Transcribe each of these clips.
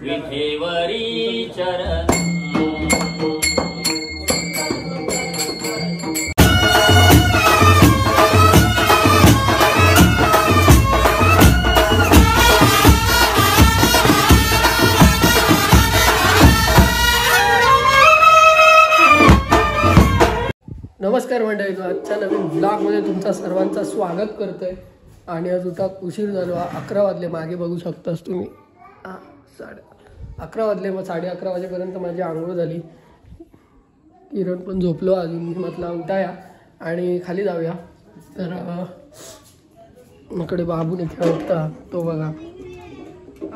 विठेवरी चरण नमस्कार मंडळी, आजच्या नवीन ब्लॉगमध्ये तुमचा सर्वांचा स्वागत करतोय. आणि आज उठा उशीर झालो, 11 वाजले. मागे बघू शकतास तुम्ही 11 वाजले. मग 11:30 वाजेपर्यंत माझी आंघोळ झाली. किरण पण झोपलो अजून. मी म्हटलं उठाया आणि खाली जाऊया. तर इकडे बाबूने खेळता तो बघा,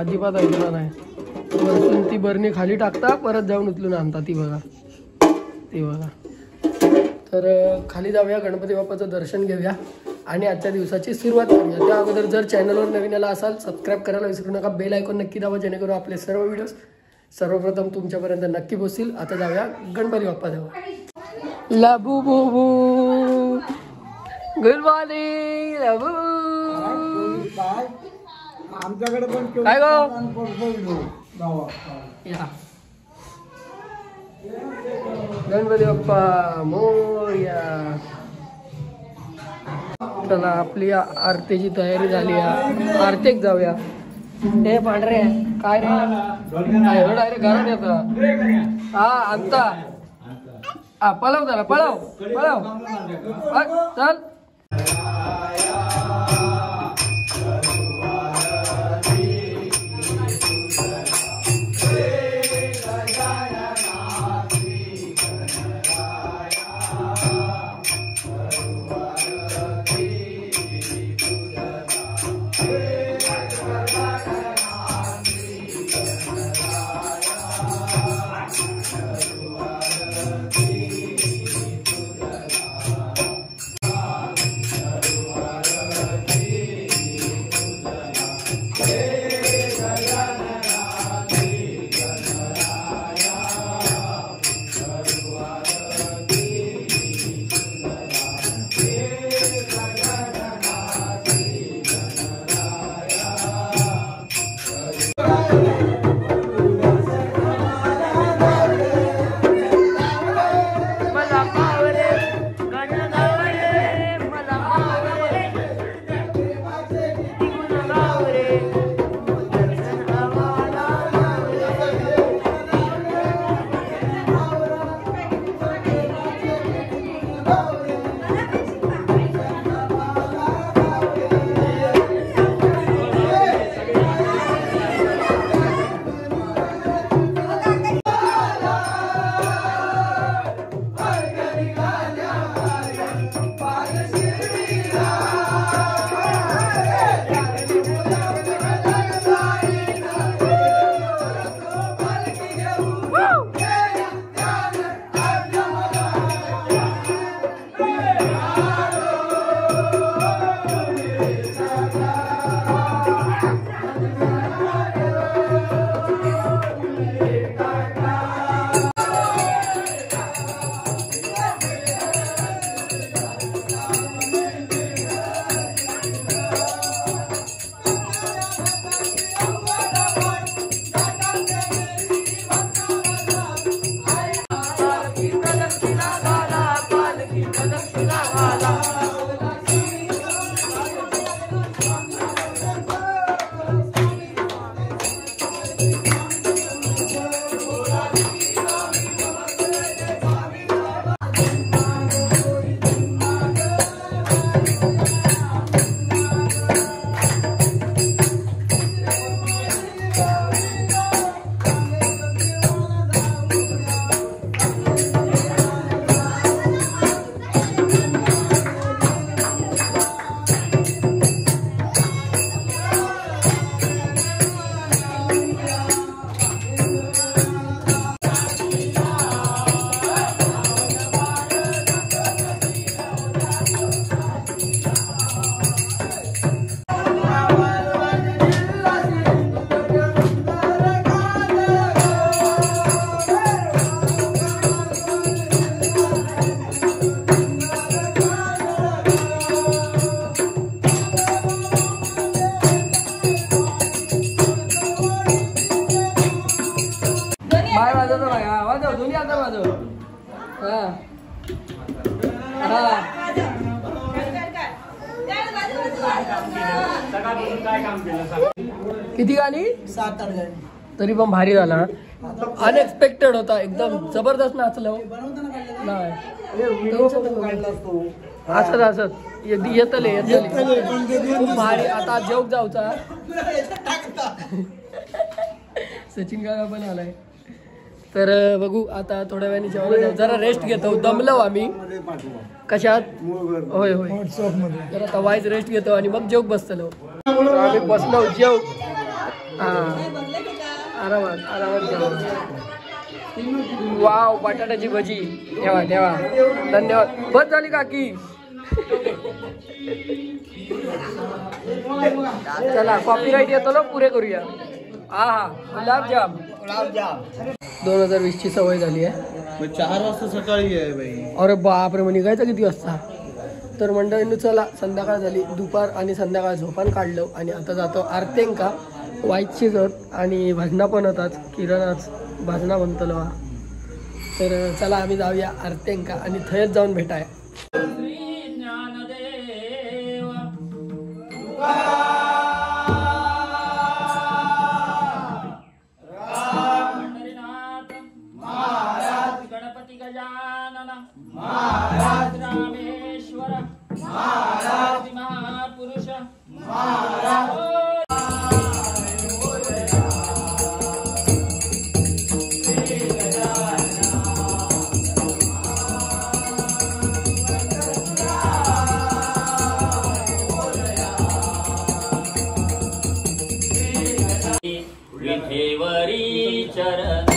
अजिबात ऐकला नाही. वरतून ती बरणी खाली टाकता, परत जाऊन उचलून आणता. ती बघा. तर खाली जाऊया, गणपती बाप्पाचं दर्शन घेऊया आणि आजच्या दिवसाची सुरुवात करूया. त्या अगोदर जर चॅनलवर नवीन आला असाल, सबस्क्राईब करायला विसरू नका. बेल आयकॉन नक्की दाबा, जेणेकरून आपले सर्व व्हिडिओज सर्वप्रथम तुमच्यापर्यंत नक्की पोहोचतील. आता जाऊया गणपती बाप्पा जवळ. लाबू बुबू, गुड मॉर्निंग लाबू. आमच्याकडे पण काय गो गणपती बाप्पा मोरया. चला, आपली आरतीची तयारी झाली आहे. आरतीक जाऊया. हे पांढरे काय रे, डायरेक्ट घरात येतं. हा आणता. हा पळव जरा, पळव चल. किती गाणी 7-8 गाणी तरी पण भारी झाला. अनएक्सपेक्टेड होता, एकदम जबरदस्त नाचलो. नाही असंच असंच येतले खूप भारी. आता जेवक जाऊचा सचिन काका पण आलाय. तर बघू आता थोड्या वेळाने जेवायला जाऊ. जरा रेस्ट घेतो, दमलो आम्ही. कशात? होय होय तर आता वाईज रेस्ट घेतो आणि मग जेवक बसतलो. आम्ही बसलो जेव. हा आरामात आरामात जेव. वाव बटाट्याची भजी. ठेवा ठेवा धन्यवाद. बस झाली काकी. चला कॉपीराईट येतो ना, पुरे करूया. हा गुलाबजाम 2020 ची सवय झाली आहे. 4 वाजता सकाळी आहे बाई. अरे बापरे, मग निघायचं किती वाजता? तर मंडळींनी चला संध्याकाळ झाली. दुपार आणि संध्याकाळ झोपान काढलं आणि आता जातो आरतेंका. वाईटची जत आणि भजना पण होतात. किरणाच भजना म्हणतलो. तर चला आम्ही जाऊया आरतेंका आणि थंयच जाऊन भेटाय. गणपती गजानन महाराज, रामेश्वर महाराज, महापुरुष महाराज. विठेवरी चरण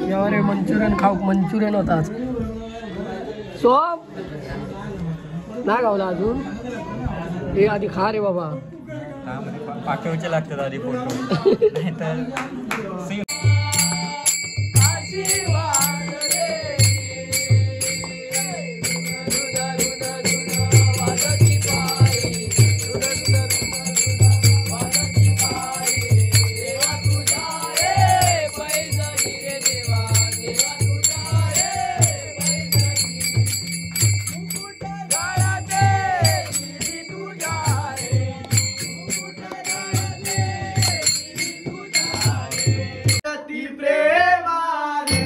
यावर मंचुरियन खाऊ. मंचुरियन होता आज. सोप नाही गावला अजून. हे आधी खा रे बाबा. पाठवायचे लागतात आधी फोटो नाहीतर प्रेमाने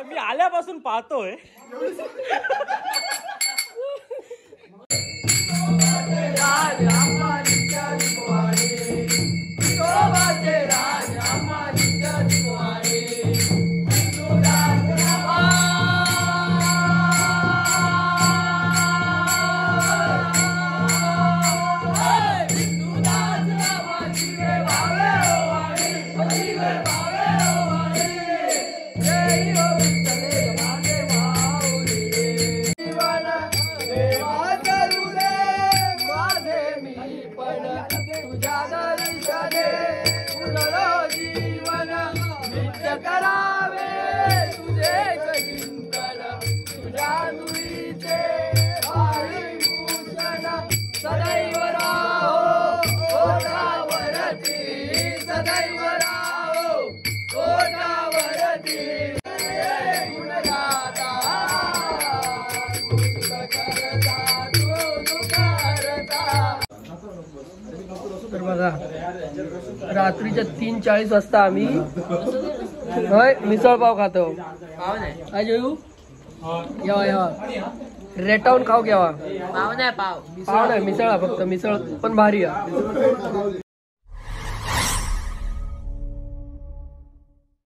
मी आल्यापासून पाहतोय. तर बघा रात्रीच्या 3:40 वाजता आम्ही होय मिसळ पाव खातो. काय जेवू येवा येवा रेटावून खाऊ घ्यावा. पाव नाही मिसळ फक्त मिसळ पण भारी आहे.